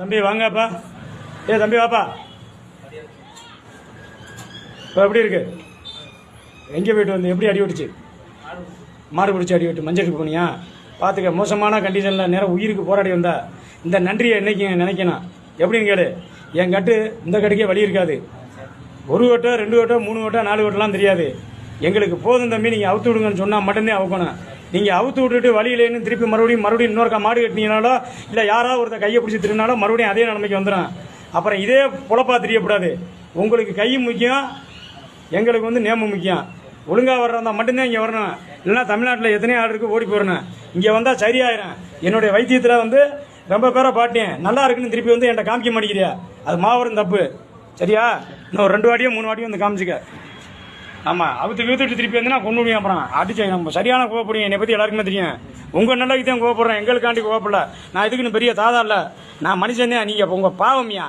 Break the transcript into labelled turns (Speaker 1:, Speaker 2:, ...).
Speaker 1: தம்பி வாங்கப்பா. தம்பி வாப்பா. இப்போ எப்படி இருக்கு? எங்கே போயிட்டு வந்து எப்படி அடி விட்டுச்சு? மாடு பிடிச்சி அடி விட்டு மஞ்சளுக்கு போனியா? பார்த்துக்க, மோசமான கண்டிஷனில் நேரம் உயிருக்கு போராடி வந்தா இந்த நன்றியை என்னைக்கு நினைக்கணும். எப்படின்னு கேளு. என் கட்டு இந்த கட்டுக்கே வழி இருக்காது. ஒரு ஓட்டோ 2 ஓட்டோ 3 ஓட்டோ 4 ஓட்டெல்லாம் தெரியாது. எங்களுக்கு போதும் தம்பி, நீங்கள் அவுத்து விடுங்கன்னு சொன்னால் மட்டும்தான் அவுக்கணும். நீங்கள் அவுத்து விட்டுட்டு வழியிலேன்னு திருப்பி மறுபடியும் இன்னொருக்கா மாடு கட்டினீங்கனாலோ இல்லை யாராவது ஒருத்தர் கையை பிடிச்சி திருநாலோ மறுபடியும் அதே நிலைமைக்கு வந்துடும். அப்புறம் இதே பொழப்பா தெரியக்கூடாது. உங்களுக்கு கையும் முக்கியம், எங்களுக்கு வந்து நேமம் முக்கியம். ஒழுங்காக வர்றதா மட்டும்தான் இங்கே வரணும். இல்லைன்னா தமிழ்நாட்டில் எத்தனையோ ஆள் இருக்கு, ஓடி போயிடணும். இங்கே வந்தால் சரியாயிரும். என்னுடைய வைத்தியத்தில் வந்து ரொம்ப பேரை பாட்டேன், நல்லா இருக்குன்னு திருப்பி வந்து என்கிட்ட காமிக்க மாட்டேங்கிறியா? அது மாவரும் தப்பு. சரியா? இன்னும் 2 வாட்டியோ 3 வாட்டியோ வந்து காமிச்சிக்க. ஆமாம், அவுத்துட்டு திருப்பி வந்து நான் கொண்டு முடியும். அப்புறம் அடிச்சு நம்ம சரியான கோவப்படுங்க. என்னை பற்றி எல்லாருக்குமே தெரியும். உங்கள் நல்லதுக்கு தான் கோவப்படுறேன், எங்களுக்காண்டி கோவப்படல. நான் இதுக்குன்னு பெரிய தாதா இல்லை, நான் மனுஷன் தான். நீங்கள் உங்கள் பாவமியா